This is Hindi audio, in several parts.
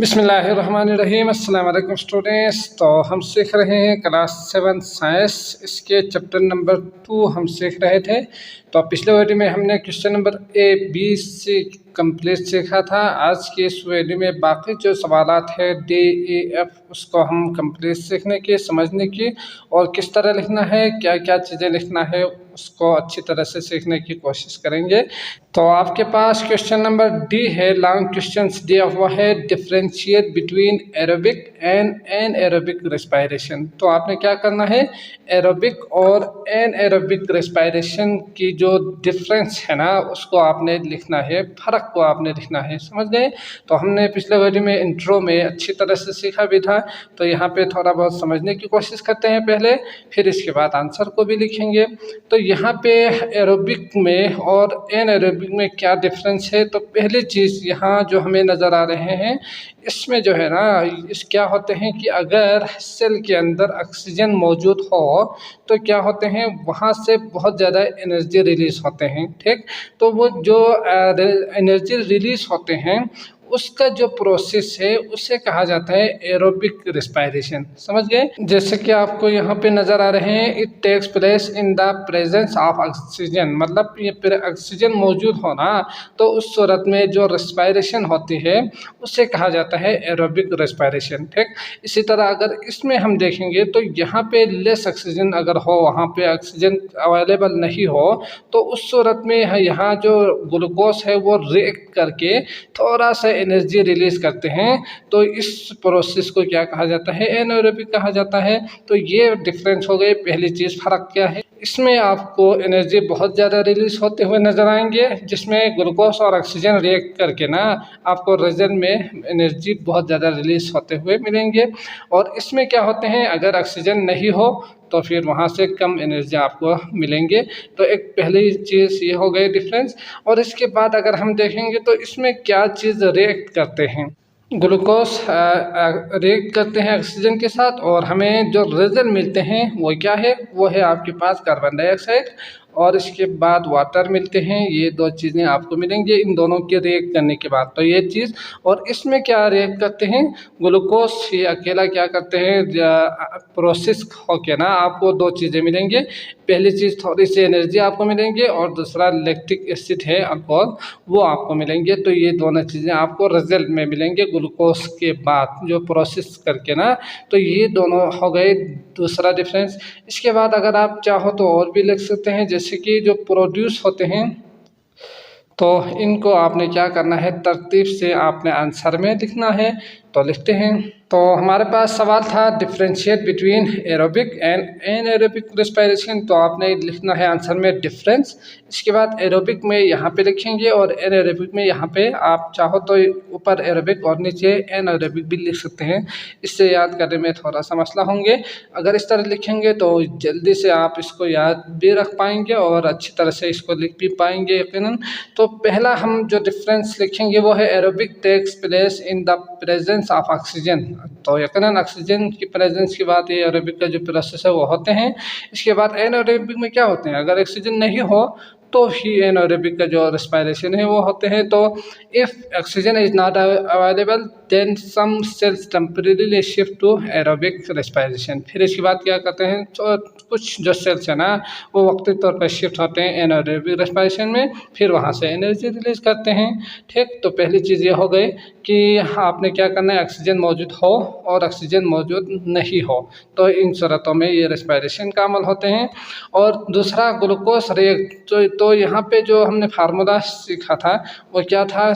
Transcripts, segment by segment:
बिस्मिल्लाहिर्रहमानिर्रहीम। अस्सलाम वालेकुम स्टूडेंट्स। तो हम सीख रहे हैं क्लास 7 साइंस, इसके चैप्टर नंबर 2 हम सीख रहे थे। तो पिछले वीडियो में हमने क्वेश्चन नंबर ABC कंप्लीट सीखा था। आज की इस वीडियो में बाकी जो सवालात है DEF उसको हम कंप्लीट सीखने की, समझने की और किस तरह लिखना है, क्या क्या चीज़ें लिखना है उसको अच्छी तरह से सीखने की कोशिश करेंगे। तो आपके पास क्वेश्चन नंबर डी है, लॉन्ग क्वेश्चंस दिया हुआ है, differentiate between aerobic and anaerobic respiration. तो आपने क्या करना है, एरोबिक और एनएरोबिक रेस्पिरेशन की जो डिफरेंस है ना उसको आपने लिखना है, फ़र्क को आपने लिखना है, समझ गए। तो हमने पिछले वीडियो में इंट्रो में अच्छी तरह से सीखा भी था। तो यहाँ पे थोड़ा बहुत समझने की कोशिश करते हैं पहले, फिर इसके बाद आंसर को भी लिखेंगे। तो यहाँ पे एरोबिक में और एनएरोबिक में क्या डिफरेंस है। तो पहली चीज़ यहाँ जो हमें नज़र आ रहे हैं, इसमें जो है ना इस क्या होते हैं कि अगर सेल के अंदर ऑक्सीजन मौजूद हो तो क्या होते हैं, वहाँ से बहुत ज़्यादा एनर्जी रिलीज़ होते हैं। ठीक, तो वो जो एनर्जी रिलीज़ होते हैं उसका जो प्रोसेस है उसे कहा जाता है एरोबिक रेस्पिरेशन, समझ गए। जैसे कि आपको यहाँ पे नज़र आ रहे हैं, it takes place in the presence of oxygen, मतलब ये ऑक्सीजन मौजूद होना, तो उस सूरत में जो रेस्पिरेशन होती है उसे कहा जाता है एरोबिक रेस्पिरेशन। ठीक, इसी तरह अगर इसमें हम देखेंगे तो यहाँ पे लेस ऑक्सीजन अगर हो, वहाँ पे ऑक्सीजन अवेलेबल नहीं हो, तो उस सूरत में यहाँ जो ग्लूकोज है वो रिएक्ट करके थोड़ा सा एनर्जी रिलीज करते हैं। तो इस प्रोसेस को क्या कहा जाता है, एनारोबिक कहा जाता है। तो ये डिफरेंस हो गए। पहली चीज़ फ़र्क क्या है, इसमें आपको एनर्जी बहुत ज़्यादा रिलीज होते हुए नजर आएंगे, जिसमें ग्लूकोज और ऑक्सीजन रिएक्ट करके ना आपको रिजल्ट में एनर्जी बहुत ज़्यादा रिलीज होते हुए मिलेंगे। और इसमें क्या होते हैं, अगर ऑक्सीजन नहीं हो तो फिर वहाँ से कम एनर्जी आपको मिलेंगे। तो एक पहली चीज़ ये हो गई डिफरेंस। और इसके बाद अगर हम देखेंगे तो इसमें क्या चीज़ रिएक्ट करते हैं, ग्लूकोज रिएक्ट करते हैं ऑक्सीजन के साथ, और हमें जो रिजल्ट मिलते हैं वो क्या है, वो है आपके पास कार्बन डाइऑक्साइड और इसके बाद वाटर मिलते हैं। ये दो चीज़ें आपको मिलेंगी इन दोनों के रिएक्ट करने के बाद। तो ये चीज़, और इसमें क्या रिएक्ट करते हैं, ग्लूकोज ये अकेला क्या करते हैं, प्रोसेस होके ना आपको दो चीज़ें मिलेंगे। पहली चीज़ थोड़ी सी एनर्जी आपको मिलेंगे और दूसरा लैक्टिक एसिड है अल्कोहल, वो आपको मिलेंगे। तो ये दोनों चीज़ें आपको रिजल्ट में मिलेंगे ग्लूकोज के बाद जो प्रोसेस करके ना। तो ये दोनों हो गए दूसरा डिफरेंस। इसके बाद अगर आप चाहो तो और भी लिख सकते हैं, जैसे कि जो प्रोड्यूस होते हैं, तो इनको आपने क्या करना है, तरतीब से आपने आंसर में लिखना है। तो लिखते हैं। तो हमारे पास सवाल था differentiate between aerobic and anaerobic respiration. तो आपने लिखना है आंसर में डिफरेंस। इसके बाद एरोबिक में यहाँ पे लिखेंगे और एनएरोबिक में यहाँ पे आप चाहो तो ऊपर एरोबिक और नीचे एनएरोबिक भी लिख सकते हैं। इससे याद करने में थोड़ा सा मसला होंगे। अगर इस तरह लिखेंगे तो जल्दी से आप इसको याद भी रख पाएंगे और अच्छी तरह से इसको लिख भी पाएंगे यकीनन। तो पहला हम जो डिफरेंस लिखेंगे वो है aerobic takes place in the presence of oxygen. तो यकीनन ऑक्सीजन की प्रेजेंस की बात, ये एरोबिक का जो प्रोसेस है वो होते हैं। इसके बाद एनारोबिक में क्या होते हैं, अगर ऑक्सीजन नहीं हो तो ही एनारोबिक का जो रेस्पिरेशन है वो होते हैं। तो if oxygen is not available then some cells temporarily shift to aerobic respiration. फिर इसके बाद क्या करते हैं, तो कुछ जो सेल्स है ना वो वक्ती तौर पर शिफ्ट होते हैं एनारोबिक रेस्पिरेशन में, फिर वहाँ से एनर्जी रिलीज करते हैं। ठीक, तो पहली चीज़ ये हो गई कि आपने क्या करना है, ऑक्सीजन मौजूद हो और ऑक्सीजन मौजूद नहीं हो, तो इन सूरतों में ये रेस्पिरेशन का अमल होते हैं। और दूसरा ग्लूकोज रिएक्ट, तो यहाँ पे जो हमने फार्मूला सीखा था वो क्या था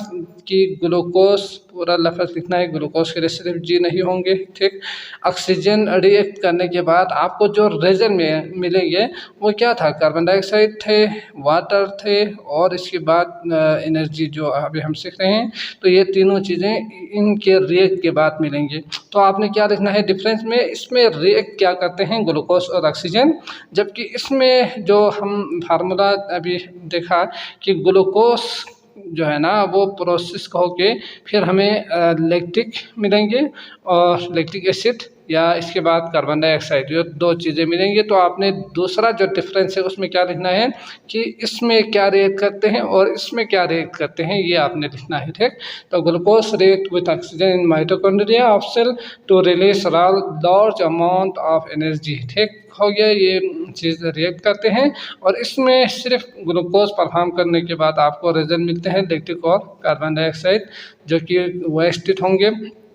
कि ग्लूकोज, पूरा लफ्ज़ लिखना है, ग्लूकोज के लिए सिर्फ जी नहीं होंगे। ठीक, ऑक्सीजन रिएक्ट करने के बाद आपको जो रिजल्ट में मिलेंगे वो क्या था, कार्बन डाइऑक्साइड थे, वाटर थे और इसके बाद एनर्जी जो अभी हम सीख रहे हैं। तो ये तीनों चीज़ें इनके रिएक्ट के बाद मिलेंगे। तो आपने क्या लिखना है डिफरेंस में, इसमें रिएक्ट क्या करते हैं ग्लूकोज और ऑक्सीजन, जबकि इसमें जो हम फार्मूला अभी देखा कि ग्लूकोज जो है ना वो प्रोसेस होके फिर हमें लैक्टिक मिलेंगे और लैक्टिक एसिड या इसके बाद कार्बन डाइऑक्साइड, ये दो चीज़ें मिलेंगी। तो आपने दूसरा जो डिफरेंस है उसमें क्या लिखना है कि इसमें क्या रिएक्ट करते हैं और इसमें क्या रिएक्ट करते हैं, ये आपने लिखना है। ठीक, तो glucose react with oxygen in mitochondria of cell to release large amount of energy. ठीक हो गया, ये चीज़ रिएक्ट करते हैं और इसमें सिर्फ ग्लूकोज परफॉर्म करने के बाद आपको रिजल्ट मिलते हैं लैक्टिक और कार्बन डाइऑक्साइड, जो कि वेस्टेड होंगे।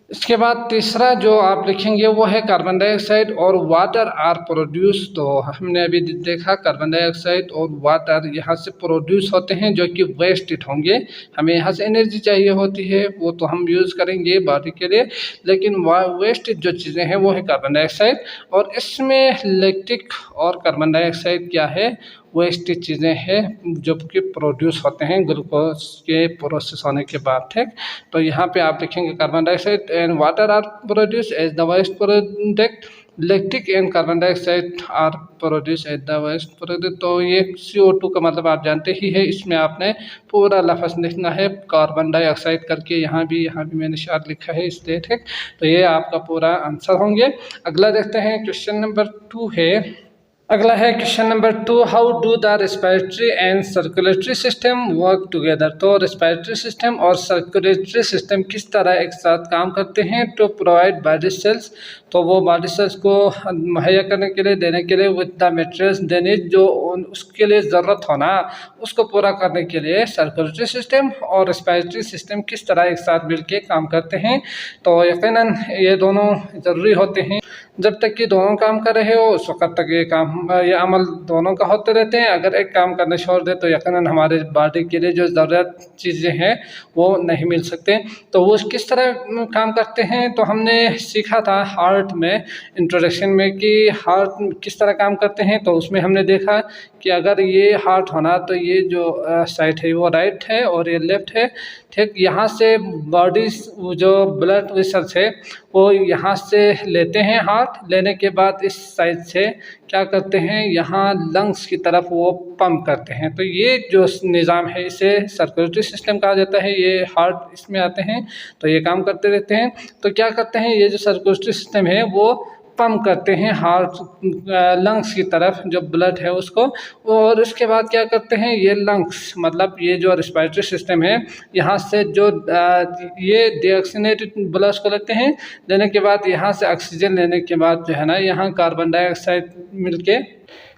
इसके बाद तीसरा जो आप लिखेंगे वो है कार्बन डाइऑक्साइड और वाटर आर प्रोड्यूस। तो हमने अभी देखा कार्बन डाइऑक्साइड और वाटर यहाँ से प्रोड्यूस होते हैं जो कि वेस्टेड होंगे। हमें यहाँ से एनर्जी चाहिए होती है, वो तो हम यूज़ करेंगे बॉडी के लिए, लेकिन वेस्टेड जो चीज़ें हैं वो है कार्बन डाइऑक्साइड। और इसमें लैक्टिक और कार्बन डाइऑक्साइड क्या है, वेस्टेड चीज़ें हैं जो कि प्रोड्यूस होते हैं ग्लूकोज के प्रोसेस होने के बाद। ठीक, तो यहाँ पे आप लिखेंगे carbon dioxide and water are produce as the waste product, lactic and carbon dioxide are produce as the waste product. तो ये CO2 का मतलब आप जानते ही है, इसमें आपने पूरा लफ्ज़ लिखना है कार्बन डाइऑक्साइड करके, यहाँ भी मैंने शायद लिखा है इसलिए। ठीक, तो ये आपका पूरा आंसर होंगे। अगला देखते हैं, क्वेश्चन नंबर 2 है। अगला है question number 2, how do the respiratory and circulatory system work together. तो रेस्पिरेटरी सिस्टम और सर्कुलेटरी सिस्टम किस तरह एक साथ काम करते हैं टू प्रोवाइड बॉडी सेल्स, तो वो बॉडी सेल्स को मुहैया करने के लिए, देने के लिए विद द मटेरियल्स देने जो उसके लिए ज़रूरत होना उसको पूरा करने के लिए सर्कुलेटरी सिस्टम और रेस्पिरेटरी सिस्टम किस तरह एक साथ मिलके काम करते हैं। तो यकीनन ये दोनों ज़रूरी होते हैं, जब तक कि दोनों काम कर रहे हो उस वक्त तक ये अमल दोनों का होते रहते हैं। अगर एक काम करना छोड़ दे तो यकीनन हमारे बॉडी के लिए जो ज़रूरत चीज़ें हैं वो नहीं मिल सकते। तो वो किस तरह काम करते हैं, तो हमने सीखा था हार्ट में इंट्रोडक्शन में कि हार्ट किस तरह काम करते हैं। तो उसमें हमने देखा कि अगर ये हार्ट होना तो ये जो साइड है वो राइट है और ये लेफ्ट है। ठीक, यहाँ से बॉडी जो ब्लड वेसल्स है वो यहाँ से लेते हैं, हार्ट लेने के बाद इस साइड से क्या करते हैं, यहाँ लंग्स की तरफ वो पंप करते हैं। तो ये जो निज़ाम है इसे सर्कुलेटरी सिस्टम कहा जाता है। ये हार्ट इसमें आते हैं तो ये काम करते रहते हैं। तो क्या करते हैं, ये जो सर्कुलेटरी सिस्टम है वो पंप करते हैं हार्ट लंग्स की तरफ जो ब्लड है उसको, और उसके बाद क्या करते हैं, ये लंग्स मतलब ये जो रेस्पिरेटरी सिस्टम है यहाँ से जो ये डीऑक्सीनेटेड ब्लड को लेते हैं, लेने के बाद यहाँ से ऑक्सीजन लेने के बाद जो है ना यहाँ कार्बन डाइऑक्साइड मिलके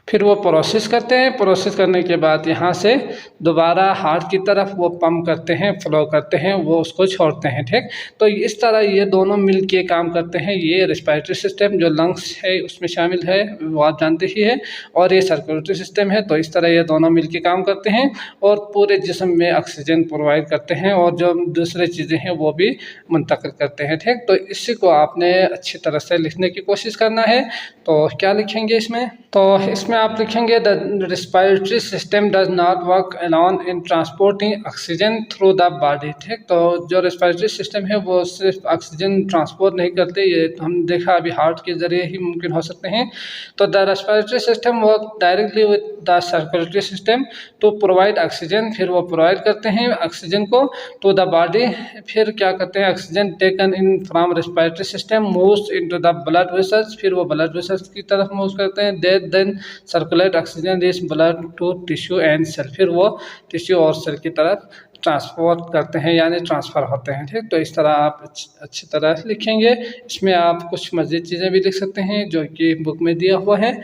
फिर वो प्रोसेस करते हैं। प्रोसेस करने के बाद यहाँ से दोबारा हार्ट की तरफ वो पंप करते हैं, फ्लो करते हैं, वो उसको छोड़ते हैं। ठीक, तो इस तरह ये दोनों मिल के काम करते हैं। ये रेस्पिरेटरी सिस्टम जो लंग्स है उसमें शामिल है वो आप जानते ही है, और ये सर्कुलेटरी सिस्टम है। तो इस तरह ये दोनों मिल के काम करते हैं और पूरे जिस्म में ऑक्सीजन प्रोवाइड करते हैं और जो दूसरी चीज़ें हैं वो भी मुंतकिल करते हैं। ठीक, तो इसी को आपने अच्छी तरह से लिखने की कोशिश करना है। तो क्या लिखेंगे इसमें, तो इसमें आप लिखेंगे the respiratory system does not work alone in transporting oxygen through the body. ठीक, तो जो रेस्पिरेटरी सिस्टम है वो सिर्फ ऑक्सीजन ट्रांसपोर्ट नहीं करते, ये हम देखा अभी हार्ट के ज़रिए ही मुमकिन हो सकते हैं। तो the respiratory system work directly with the circulatory system to provide oxygen, फिर वो प्रोवाइड करते हैं ऑक्सीजन को टू द बॉडी। फिर क्या करते हैं, oxygen taken in from respiratory system moves into the blood vessels, फिर वो ब्लड वेसल्स की तरफ मूव करते हैं। Then circulate oxygen rich blood to tissue and cell, फिर वो टिश्यू और सेल की तरफ ट्रांसपोर्ट करते हैं यानी ट्रांसफ़र होते हैं। ठीक, तो इस तरह आप अच्छी तरह लिखेंगे। इसमें आप कुछ मज़ीद चीज़ें भी लिख सकते हैं जो कि बुक में दिया हुआ है।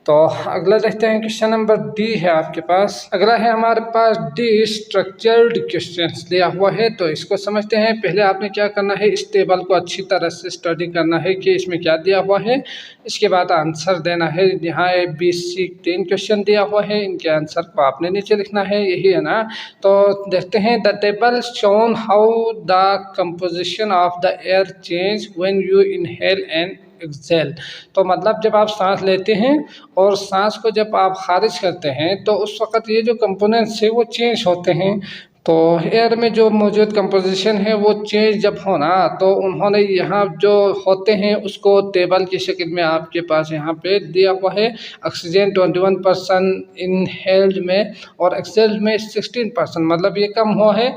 तो अगला देखते हैं, क्वेश्चन नंबर डी है आपके पास। अगला है हमारे पास डी स्ट्रक्चर्ड क्वेश्चंस दिया हुआ है, तो इसको समझते हैं। पहले आपने क्या करना है, इस टेबल को अच्छी तरह से स्टडी करना है कि इसमें क्या दिया हुआ है, इसके बाद आंसर देना है। यहाँ ABC 10 क्वेश्चन दिया हुआ है, इनके आंसर को आपने नीचे लिखना है, यही है ना। तो देखते हैं, the table shown how the composition of the air change when you inhale and exhale. तो मतलब जब आप सांस लेते हैं और सांस को जब आप खारिज करते हैं तो उस वक़्त ये जो कंपोनेंट्स है वो चेंज होते हैं। तो एयर में जो मौजूद कंपोजिशन है वो चेंज जब होना, तो उन्होंने यहाँ जो होते हैं उसको टेबल की शक्ल में आपके पास यहाँ पे दिया हुआ है। ऑक्सीजन 21% इनहेल्ड में और एक्सहेल्ड में 16%, मतलब ये कम हुआ है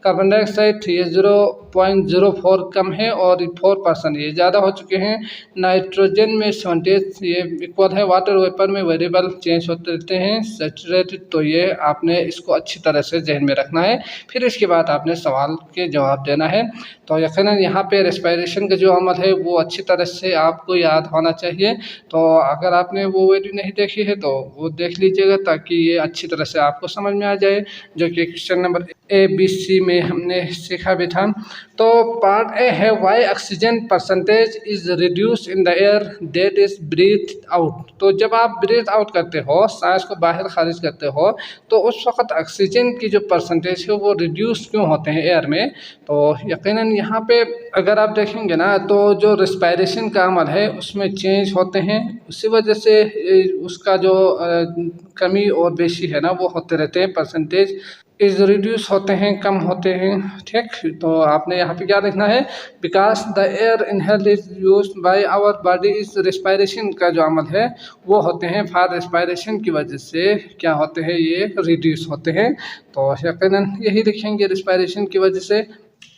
कार्बन डाइऑक्साइड ये 0.04 कम है और 4% ये ज़्यादा हो चुके हैं। नाइट्रोजन में 70 ये इक्वल है। वाटर वेपर में वेरिएबल चेंज होते रहते हैं। सैचुरेटेड, तो ये आपने इसको अच्छी तरह से जहन में रखना है। फिर इसके बाद आपने सवाल के जवाब देना है। तो यकीनन यहाँ पे रेस्पिरेशन का जो अमल है वो अच्छी तरह से आपको याद होना चाहिए। तो अगर आपने वो वीडियो नहीं देखी है तो वो देख लीजिएगा, ताकि ये अच्छी तरह से आपको समझ में आ जाए, जो कि क्वेश्चन नंबर ABC में हमने सीखा भी था। तो पार्ट ए है why oxygen percentage is reduce in the air that is breathe out. तो जब आप ब्रीथ आउट करते हो, सांस को बाहर खारिज करते हो, तो उस वक्त ऑक्सीजन की जो परसेंटेज है वो रिड्यूस क्यों होते हैं एयर में। तो यकीनन यहाँ पे अगर आप देखेंगे ना, तो जो रेस्पिरेशन का अमल है उसमें चेंज होते हैं, उसी वजह से उसका जो कमी और बेशी है ना वो होते रहते हैं। परसेंटेज इज रिड्यूस होते हैं, कम होते हैं। ठीक, तो आपने यहाँ पे क्या देखना है, because the air inhaled is use by our body is respiration का जो अमल है वो होते हैं फॉर रेस्पिरेशन की वजह से क्या होते हैं, ये रिड्यूस होते हैं। तो यकीनन यही लिखेंगे रेस्पिरेशन की वजह से।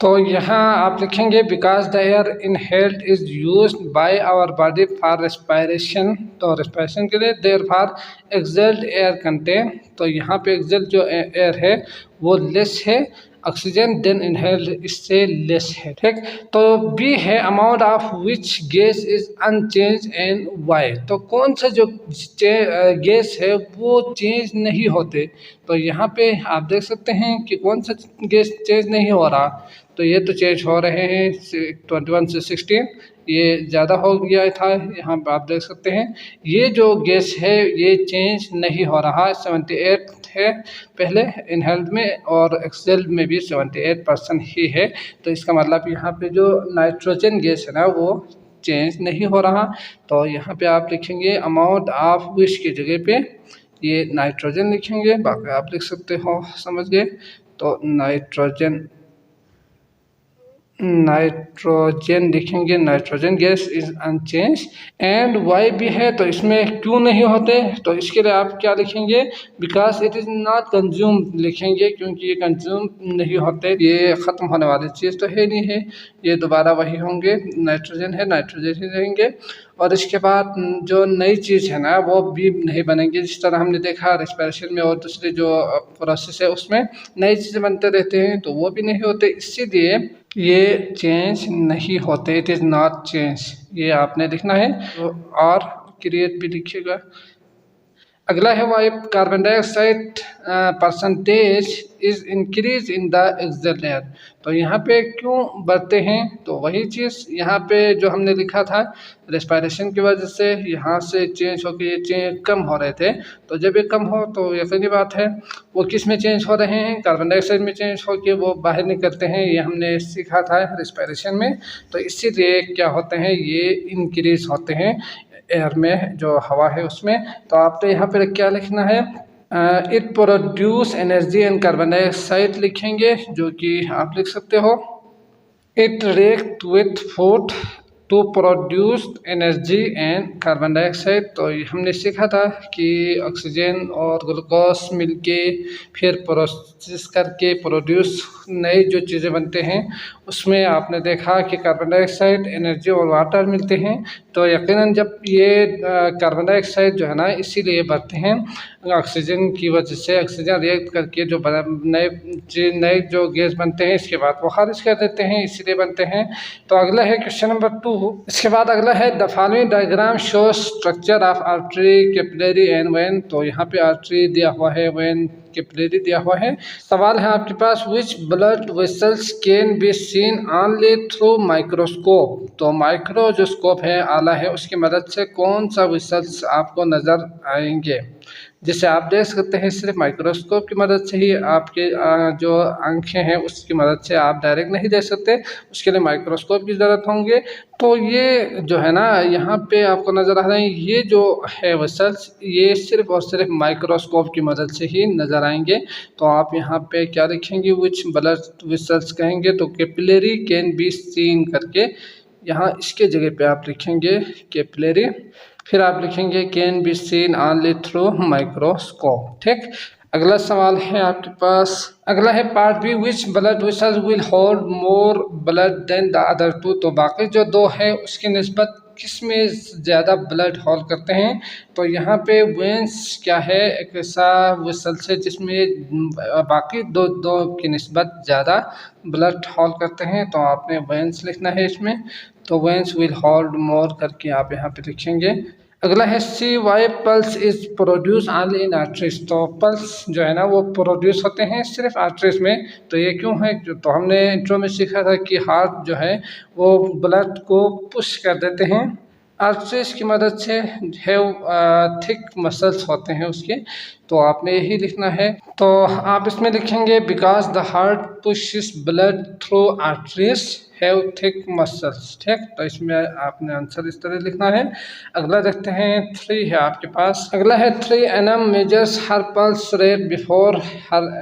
तो यहाँ आप लिखेंगे because the air inhaled is use by our body for respiration. तो रेस्पिरेशन के लिए therefore exhaled air contain. तो यहाँ पे एक्सहेल्ड जो एयर है वो लेस है, ऑक्सीजन देन इनहेल्ड इससे लेस है। ठीक, तो बी है amount of which gas is unchanged and why. तो कौन सा जो गैस है वो चेंज नहीं होते। तो यहाँ पे आप देख सकते हैं कि कौन सा गैस चेंज नहीं हो रहा। तो ये तो चेंज हो रहे हैं 21 से 16, ये ज़्यादा हो गया था। यहाँ पे आप देख सकते हैं ये जो गैस है ये चेंज नहीं हो रहा। 78 है पहले इनहेल्ड में और एक्सहेल्ड में भी 78% ही है। तो इसका मतलब यहाँ पे जो नाइट्रोजन गैस है ना वो चेंज नहीं हो रहा। तो यहाँ पे आप लिखेंगे अमाउंट ऑफ विच की जगह पे ये नाइट्रोजन लिखेंगे, बाकी आप लिख सकते हो, समझ गए। तो नाइट्रोजन लिखेंगे, nitrogen gas is unchanged. And why भी है तो इसमें क्यों नहीं होते, तो इसके लिए आप क्या लिखेंगे, because it is not consume लिखेंगे, क्योंकि ये कंज्यूम नहीं होते, ये ख़त्म होने वाली चीज़ तो है नहीं है, ये दोबारा वही होंगे, नाइट्रोजन है नाइट्रोजन ही रहेंगे। और इसके बाद जो नई चीज़ है ना वो भी नहीं बनेंगी। जिस तरह हमने देखा रेस्पिरेशन में और दूसरे जो प्रोसेस है उसमें नई चीज़ें बनते रहते हैं, तो वो भी नहीं होते, इसीलिए ये चेंज नहीं होते, इट इज़ नॉट चेंज, ये आपने लिखना है। तो और क्रिएट भी लिखिएगा। अगला है why carbon dioxide percentage is increase in the exhaled air. तो यहाँ पे क्यों बढ़ते हैं, तो वही चीज़ यहाँ पे जो हमने लिखा था रेस्पिरेशन की वजह से यहाँ से चेंज होकर ये चेंज कम हो रहे थे। तो जब ये कम हो तो यकीनी बात है वो किस में चेंज हो रहे हैं, कार्बन डाइऑक्साइड में चेंज होकर वो बाहर निकलते हैं, ये हमने सीखा था रेस्पिरेशन में। तो इसीलिए क्या होते हैं, ये इंक्रीज होते हैं एयर में, जो हवा है उसमें। तो आपको यहाँ पर क्या लिखना है, it produce energy and carbon dioxide लिखेंगे, जो कि आप लिख सकते हो it react with food to produce energy and carbon dioxide. तो हमने सीखा था कि ऑक्सीजन और ग्लूकोज मिलके फिर प्रोसेस करके प्रोड्यूस नए जो चीज़ें बनते हैं, उसमें आपने देखा कि कार्बन डाइऑक्साइड, एनर्जी और वाटर मिलते हैं। तो यकीनन जब ये कार्बन डाइऑक्साइड जो है ना इसीलिए बढ़ते हैं ऑक्सीजन की वजह से, ऑक्सीजन रिएक्ट करके जो नए जो गैस बनते हैं इसके बाद वो खारिज कर देते हैं, इसीलिए बनते हैं। तो अगला है क्वेश्चन नंबर 2। इसके बाद अगला है the following diagram show structure of artery, capillary and when. तो यहाँ पे आर्टरी दिया हुआ है, वेन कैपिलरी दिया हुआ है। सवाल है आपके पास which blood vessels can be seen only through microscope. तो माइक्रो जो स्कोप है आला है उसकी मदद से कौन सा वेसल्स आपको नज़र आएंगे, जिसे आप देख सकते हैं सिर्फ माइक्रोस्कोप की मदद से ही। आपके जो आंखें हैं उसकी मदद से आप डायरेक्ट नहीं देख सकते, उसके लिए माइक्रोस्कोप की ज़रूरत होंगे। तो ये जो है ना यहाँ पे आपको नज़र आ रहे हैं, ये जो है वेसल्स ये सिर्फ और सिर्फ माइक्रोस्कोप की मदद से ही नज़र आएंगे। तो आप यहाँ पे क्या लिखेंगे, विच ब्लड वेसल्स कहेंगे तो कैपिलरी कैन बी सीन करके यहाँ इसके जगह पे आप लिखेंगे कैपिलरी, फिर आप लिखेंगे can be seen only through microscope. ठीक, अगला सवाल है आपके पास, अगला है part B, which blood vessels will hold more blood than the other two. तो बाकी जो दो है उसकी निस्बत किस में ज़्यादा ब्लड होल्ड करते हैं। तो यहाँ पे वेंस क्या है, एक ऐसा वेसल्स है जिसमें बाकी दो दो की निस्बत ज़्यादा ब्लड होल्ड करते हैं, तो आपने वेंस लिखना है इसमें। तो वेंस विल होल्ड मोर करके आप यहाँ पे लिखेंगे। अगला है C, Y pulse is produce only in arteries. तो पल्स जो है ना वो प्रोड्यूस होते हैं सिर्फ आर्टरीज में, तो ये क्यों है। तो हमने इंट्रो में सीखा था कि हार्ट जो है वो ब्लड को पुश कर देते हैं आर्टरीज की मदद से, है थिक मसल्स होते हैं उसके, तो आपने यही लिखना है। तो आप इसमें लिखेंगे because the heart pushes blood through arteries have thick muscles. ठीक, तो इसमें आपने आंसर इस तरह लिखना है। अगला देखते हैं 3 है आपके पास। अगला है 3 annum measures her pulse rate before her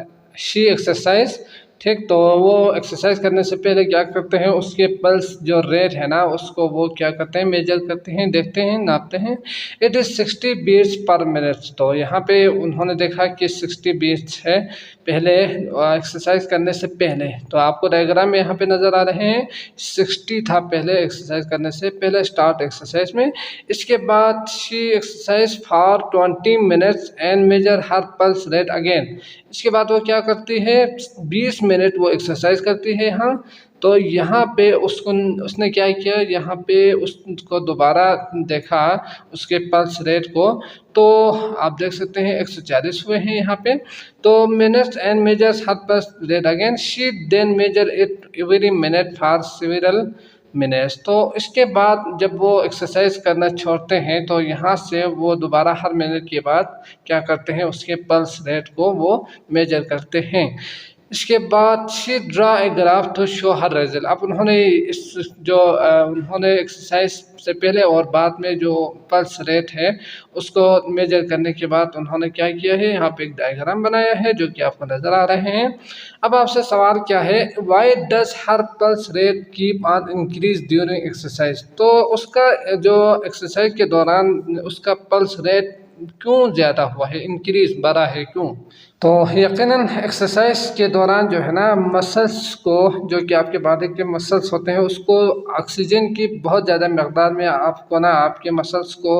she exercise. ठीक, तो वो एक्सरसाइज करने से पहले क्या करते हैं, उसके पल्स जो रेट है ना उसको वो क्या करते हैं, मेजर करते हैं, देखते हैं, नापते हैं। It is 60 beats per minute. तो यहाँ पे उन्होंने देखा कि 60 बीट्स है पहले एक्सरसाइज करने से पहले। तो आपको डायग्राम में यहाँ पे नज़र आ रहे हैं 60 था पहले एक्सरसाइज करने से पहले स्टार्ट एक्सरसाइज में। इसके बाद she exercise for 20 minutes and measure her pulse rate again. इसके बाद वो क्या करती है, 20 मिनट वो एक्सरसाइज करती है। हाँ, तो यहाँ पे उसने क्या किया, यहाँ पे उसको दोबारा देखा उसके पल्स रेट को, तो आप देख सकते हैं 140 हुए हैं यहाँ पे। तो minutes and measures her pulse rate again, she then measure it every minute for several minutes. तो इसके बाद जब वो एक्सरसाइज करना छोड़ते हैं तो यहाँ से वो दोबारा हर मिनट के बाद क्या करते हैं, उसके पल्स रेट को वो मेजर करते हैं। इसके बाद she draw a graph to show her result. अब उन्होंने इस जो उन्होंने एक्सरसाइज से पहले और बाद में जो पल्स रेट है उसको मेजर करने के बाद उन्होंने क्या किया है, यहाँ पे एक डायग्राम बनाया है जो कि आपको नज़र आ रहे हैं। अब आपसे सवाल क्या है, why does her pulse rate keep on increase during exercise. तो उसका जो एक्सरसाइज के दौरान उसका पल्स रेट क्यों ज़्यादा हुआ है, इंक्रीज बढ़ा है, क्यों। तो यकीनन एक्सरसाइज के दौरान जो है ना मसल्स को, जो कि आपके बॉडी के मसल्स होते हैं, उसको ऑक्सीजन की बहुत ज़्यादा मकदार में आपको ना आपके मसल्स को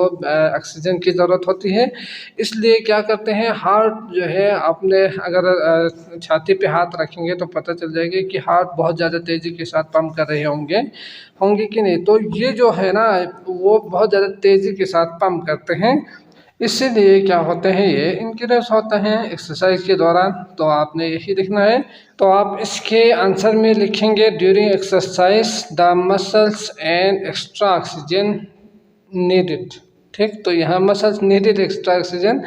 ऑक्सीजन की ज़रूरत होती है। इसलिए क्या करते हैं, हार्ट जो है आपने अगर छाती पे हाथ रखेंगे तो पता चल जाएगा कि हार्ट बहुत ज़्यादा तेज़ी के साथ पंप कर रहे होंगे कि नहीं। तो ये जो है ना वो बहुत ज़्यादा तेज़ी के साथ पंप करते हैं, इसीलिए क्या होते हैं, ये इंक्रीज होते हैं एक्सरसाइज के दौरान। तो आपने यही लिखना है। तो आप इसके आंसर में लिखेंगे during exercise the muscles and extra oxygen needed. ठीक, तो यहाँ muscles needed extra oxygen,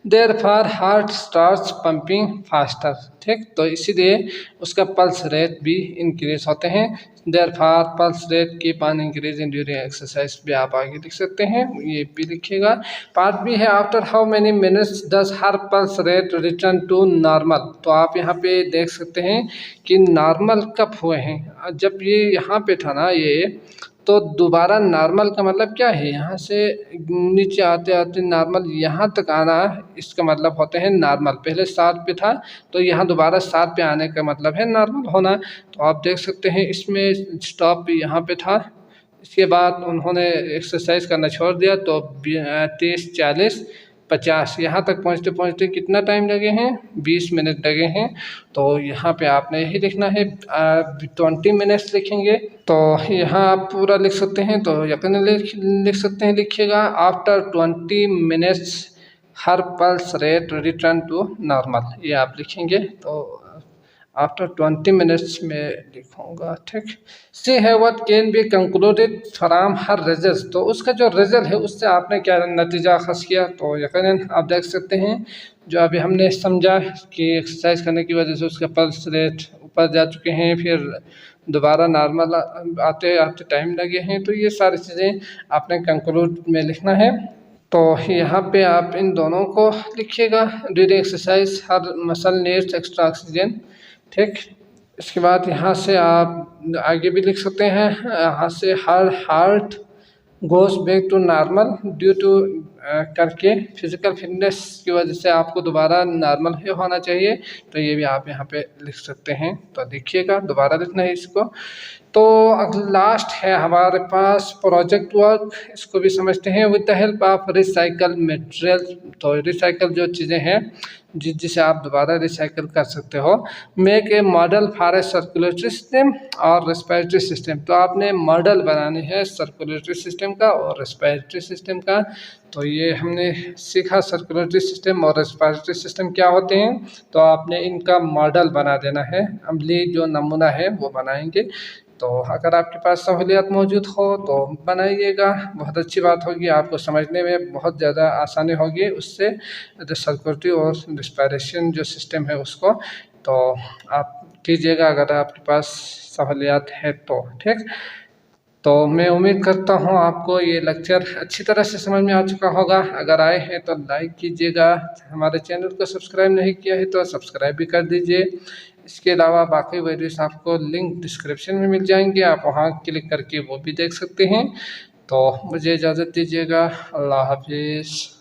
therefore heart starts pumping faster. ठीक, तो इसीलिए उसका पल्स रेट भी इंक्रीज होते हैं। Therefore pulse rate keep on increasing during exercise भी आप आगे लिख सकते हैं, ये भी लिखिएगा। Part B is after how many minutes does her pulse rate return to normal. तो आप यहाँ पे देख सकते हैं कि नॉर्मल कब हुए हैं, जब ये यहाँ पे था ना ये, तो दोबारा नॉर्मल का मतलब क्या है, यहाँ से नीचे आते आते नॉर्मल यहाँ तक आना, इसका मतलब होते हैं नॉर्मल। पहले 7 पे था तो यहाँ दोबारा 7 पे आने का मतलब है नॉर्मल होना। तो आप देख सकते हैं इसमें स्टॉप यहाँ पे था, इसके बाद उन्होंने एक्सरसाइज करना छोड़ दिया तो 30, 40, 50 यहाँ तक पहुँचते पहुँचते कितना टाइम लगे हैं, 20 मिनट लगे हैं। तो यहाँ पे आपने यही लिखना है 20 मिनट्स लिखेंगे। तो यहाँ आप पूरा लिख सकते हैं, तो यकीन लिख सकते हैं, लिखिएगा after 20 minutes her pulse rate return to normal, ये आप लिखेंगे। तो आफ्टर 20 मिनट्स में लिखूँगा। ठीक, सी है what can be concluded from her result. तो उसका जो रिजल्ट है उससे आपने क्या नतीजा खस किया। तो यकीनन आप देख सकते हैं जो अभी हमने समझा कि एक्सरसाइज करने की वजह से उसका पल्स रेट ऊपर जा चुके हैं, फिर दोबारा नॉर्मल आते आते टाइम लगे हैं। तो ये सारी चीज़ें आपने कंक्लूड में लिखना है। तो यहाँ पे आप इन दोनों को लिखिएगा, ड्यूरिंग एक्सरसाइज हर मसल नीड्स एक्स्ट्रा ऑक्सीजन। ठीक, इसके बाद यहाँ से आप आगे भी लिख सकते हैं, यहाँ से her heart goes back to normal due to करके फिज़िकल फिटनेस की वजह से आपको दोबारा नॉर्मल ही होना चाहिए, तो ये भी आप यहाँ पे लिख सकते हैं। तो देखिएगा, दोबारा लिखना है इसको। तो लास्ट है हमारे पास प्रोजेक्ट वर्क, इसको भी समझते हैं। With the help of recycle material, तो रिसाइकल जो चीज़ें हैं जिसे आप दोबारा रिसाइकल कर सकते हो। Make a model for a circulatory system और रेस्पिरेटरी सिस्टम, तो आपने मॉडल बनाने हैं सर्कुलेटरी सिस्टम का और रेस्पिरेटरी सिस्टम का। तो ये हमने सीखा सर्कुलेटरी सिस्टम और रेस्पिरेटरी सिस्टम क्या होते हैं, तो आपने इनका मॉडल बना देना है, अमली जो नमूना है वो बनाएंगे। तो अगर आपके पास सहूलियत मौजूद हो तो बनाइएगा, बहुत अच्छी बात होगी, आपको समझने में बहुत ज़्यादा आसानी होगी उससे, जो सर्कुलेटरी और रिस्पायरेशन जो सिस्टम है उसको। तो आप कीजिएगा अगर आपके पास सहूलियत है तो, ठीक। तो मैं उम्मीद करता हूँ आपको ये लेक्चर अच्छी तरह से समझ में आ चुका होगा। अगर आए हैं तो लाइक कीजिएगा, हमारे चैनल को सब्सक्राइब नहीं किया है तो सब्सक्राइब भी कर दीजिए। इसके अलावा बाकी वीडियोस आपको लिंक डिस्क्रिप्शन में मिल जाएंगे, आप वहाँ क्लिक करके वो भी देख सकते हैं। तो मुझे इजाज़त दीजिएगा, अल्लाह हाफिज़।